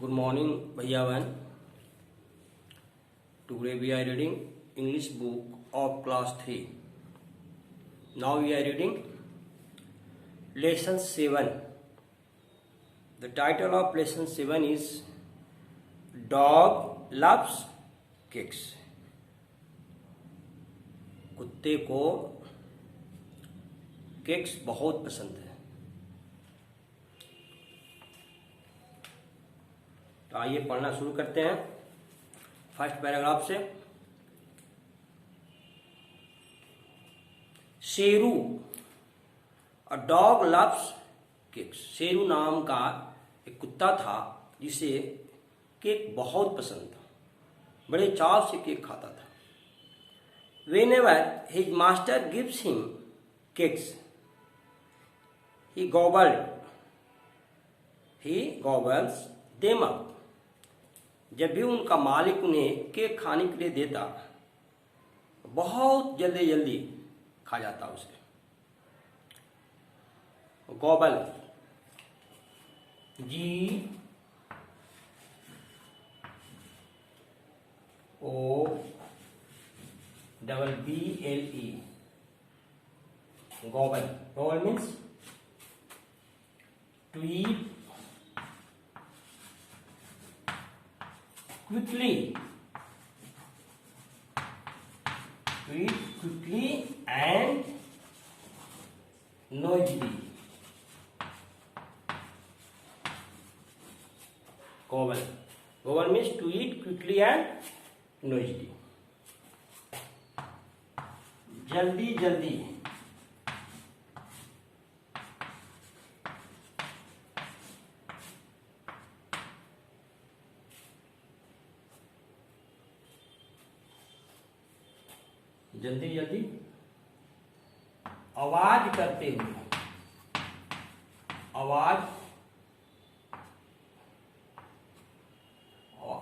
Good morning, भैया बहन. Today we are reading English book of class 3. Now we are reading lesson 7. The title of lesson 7 is Dog Loves Cakes. कुत्ते को cakes बहुत पसंद है. तो आइए पढ़ना शुरू करते हैं. फर्स्ट पैराग्राफ से. Sheru, a dog loves cakes. Sheru नाम का एक कुत्ता था जिसे केक बहुत पसंद था. बड़े चाव से केक खाता था. Whenever his master gives him cakes, he gobbles them up. जब भी उनका मालिक उन्हें केक खाने के लिए देता, बहुत जल्दी जल्दी खा जाता उसे. Gobble, GOBBLE. Gobble. Gobble means to eat quickly. To eat quickly and noisily. Gobble. Gobble means to eat quickly and noisily. जल्दी जल्दी. जल्दी जल्दी आवाज करते हुए.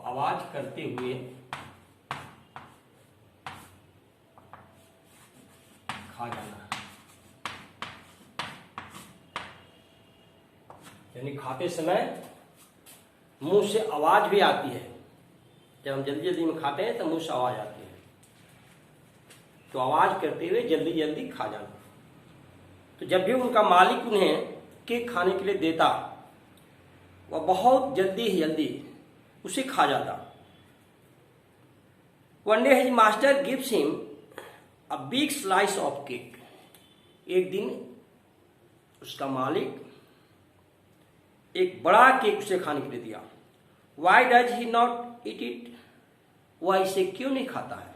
आवाज करते हुए खा जाना. यानी खाते समय मुंह से आवाज भी आती है. जब हम जल्दी जल्दी में खाते हैं तो मुंह से आवाज आती है. तो आवाज करते हुए जल्दी जल्दी खा जाना. तो जब भी उनका मालिक उन्हें केक खाने के लिए देता, वह बहुत जल्दी जल्दी उसे खा जाता. One day his master gives him a big slice of cake. एक दिन उसका मालिक एक बड़ा केक उसे खाने के लिए दिया. Why does he not eat it. वह इसे क्यों नहीं खाता है?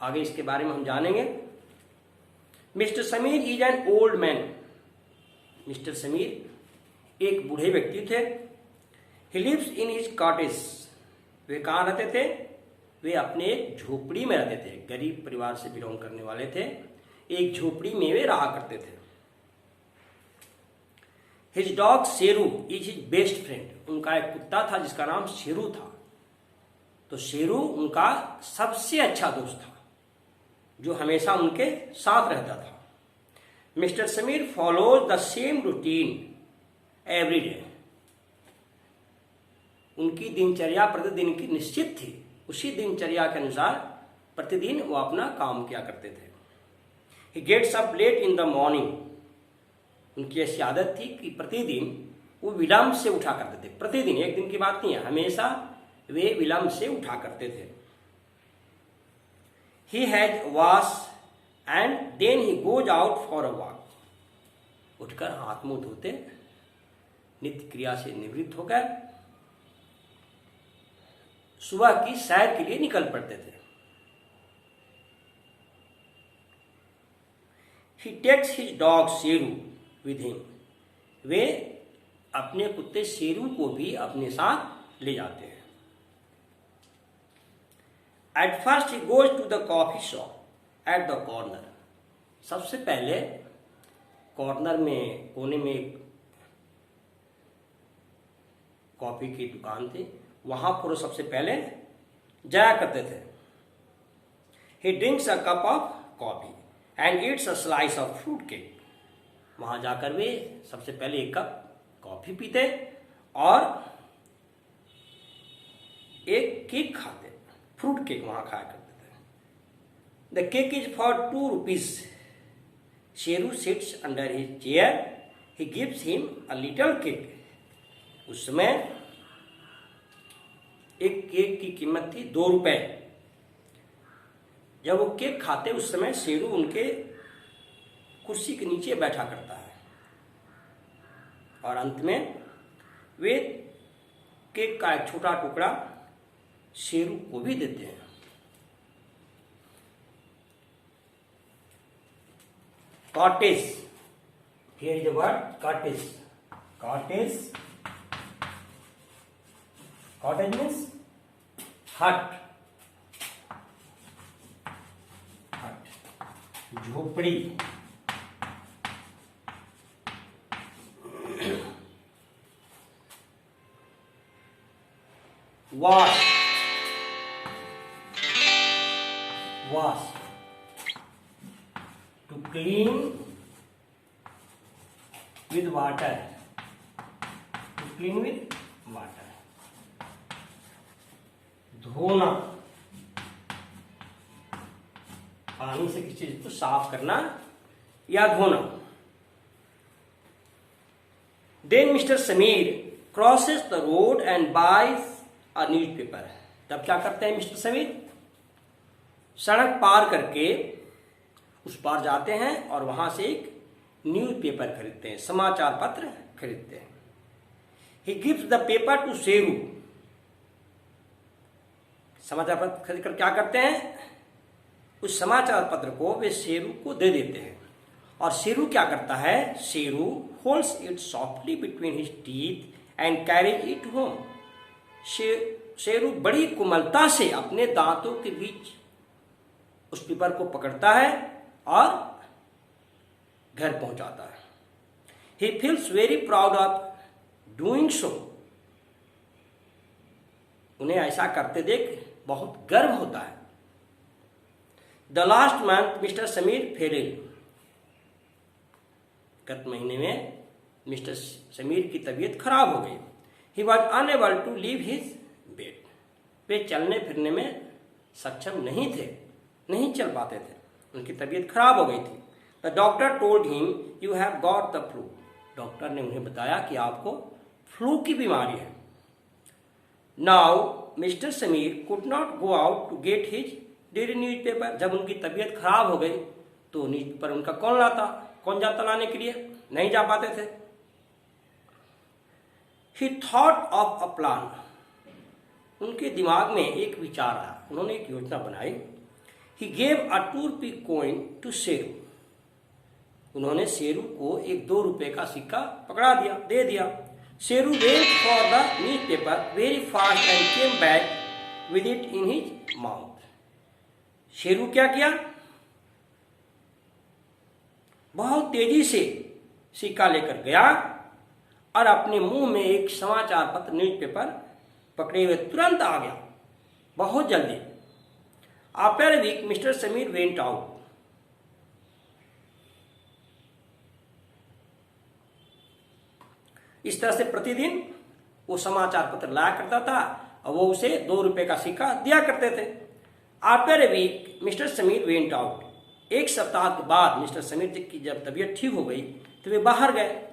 आगे इसके बारे में हम जानेंगे. Mister Sameer is an old man. Mister Sameer एक बूढ़े व्यक्ति थे. He lives in his cottage. वे कहाँ रहते थे? वे अपने एक झोपड़ी में रहते थे. गरीब परिवार से बिलोंग करने वाले थे. एक झोपड़ी में वे रहा करते थे. His dog Sheru is his best friend. उनका एक कुत्ता था जिसका नाम शेरू था. तो शेरू उनका सबसे अच्छा दोस्त था जो हमेशा उनके साथ रहता था. Mister Sameer follows the same routine every day. उनकी दिनचर्या प्रतिदिन की निश्चित थी. उसी दिनचर्या के अनुसार प्रतिदिन वो अपना काम किया करते थे. He gets up late in the morning. उनकी ऐसी आदत थी कि प्रतिदिन वो विलंब से उठा करते थे. प्रतिदिन, एक दिन की बात नहीं है, हमेशा वे विलंब से उठा करते थे. He has wash and then he goes out for a walk. उठकर हाथ मुंह धोते, नित्य क्रिया से निवृत्त होकर सुबह की सैर के लिए निकल पड़ते थे. He takes his dog Sheru with him. वे अपने कुत्ते शेरू को भी अपने साथ ले जाते हैं. At first he goes to the coffee shop at the corner. सबसे पहले कॉर्नर में, कोने में एक कॉफी की दुकान थी, वहां पर सबसे पहले जाया करते थे. He drinks a cup of coffee and eats a slice of fruit cake. वहां जाकर वे सबसे पहले एक कप कॉफी पीते और एक केक खाते, फ्रूट केक वहां खाया करते थे। The cake is for 2 rupees। Sheru sits under his chair, he gives him a little cake. उस समय एक केक की कीमत थी 2 रुपए। जब वो केक खाते उस समय शेरू उनके कुर्सी के नीचे बैठा करता है और अंत में वे केक का एक छोटा टुकड़ा शेरू को भी देते हैं। Cottage, here is the word cottage. Cottage, cottage means hut, hut झोपड़ी। Wash, wash to clean with water, to clean with water. धोना, पानी से किसी चीज को साफ करना या धोना। Then mister Sameer crosses the road and buys a newspaper. तब क्या करते हैं मिस्टर समीर? सड़क पार करके उस पार जाते हैं और वहां से एक न्यूज़पेपर खरीदते हैं, समाचार पत्र खरीदते हैं। He gives the paper two Sheru. समाचार पत्र खरीद कर क्या करते हैं? उस समाचार पत्र को वे शेरू को दे देते हैं और शेरू क्या करता है? Sheru holds it softly between his teeth and carries it home. Sheru बड़ी कोमलता से अपने दांतों के बीच उस पेपर को पकड़ता है और घर पहुंचाता है। He feels very proud of doing so. उन्हें ऐसा करते देख बहुत गर्व होता है। The last month mister Sameer fail. गत महीने में मिस्टर समीर की तबीयत खराब हो गई। He was unable to leave his bed. वे चलने फिरने में सक्षम नहीं थे, नहीं चल पाते थे, उनकी तबीयत खराब हो गई थी। The doctor told him you have got the flu. Doctor ने उन्हें बताया कि आपको फ्लू की बीमारी है। Now mister Sameer could not go out to get his daily newspaper. जब उनकी तबीयत खराब हो गई तो न्यूज़पेपर उनका कौन जाता लाने के लिए? नहीं जा पाते थे। ही थॉट ऑफ अ प्लान। उनके दिमाग में एक विचार आया, उन्होंने एक योजना बनाई। He gave a 2 rupee coin to Sheru. उन्होंने शेरू को एक 2 रुपए का सिक्का पकड़ा दिया, दे दिया। Sheru went for the newspaper very fast and came back with it in his mouth. Sheru क्या किया? बहुत तेजी से सिक्का लेकर गया और अपने मुंह में एक समाचार पत्र न्यूज़पेपर पकड़े हुए तुरंत आ गया, बहुत जल्दी। After a week mister Sameer went out. इस तरह से प्रतिदिन वो समाचार पत्र लाया करता था और वो उसे 2 रुपए का सिक्का दिया करते थे। After a week mister Sameer went out. एक सप्ताह के बाद मिस्टर समीर की जब तबीयत ठीक हो गई तो वे बाहर गए।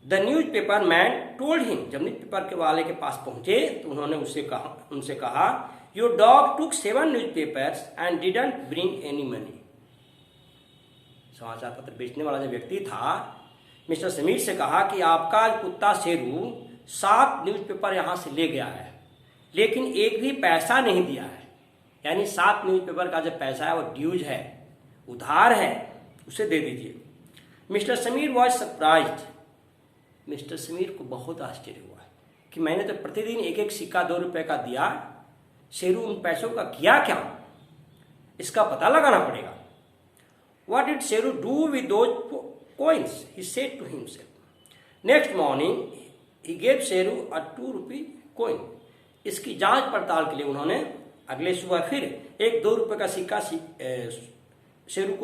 The news paper man told him. जब न्यूज पेपर के वाले के पास पहुंचे तो उन्होंने उनसे कहा your dog took 7 newspapers and didn't bring any money. समाचार पत्र बेचने वाला जो व्यक्ति था मिस्टर समीर से कहा कि आपका कुत्ता शेरू 7 न्यूज़पेपर यहां से ले गया है लेकिन एक भी पैसा नहीं दिया है। यानी 7 न्यूज़पेपर का जो पैसा है वो ड्यूज है, उधार है, उसे दे दीजिए। Mister Sameer was surprised. Mister Sameer को बहुत आश्चर्य हुआ कि मैंने तो प्रतिदिन एक एक सिक्का 2 रुपए का दिया, शेरू उन पैसों का किया क्या? इसका पता लगाना पड़ेगा। What did Sheru do with those coins? He said to himself. Next morning, he gave Sheru a 2 rupee coin. इसकी जांच पड़ताल के लिए उन्होंने अगले सुबह फिर एक 2 रुपए का सिक्का शेरू को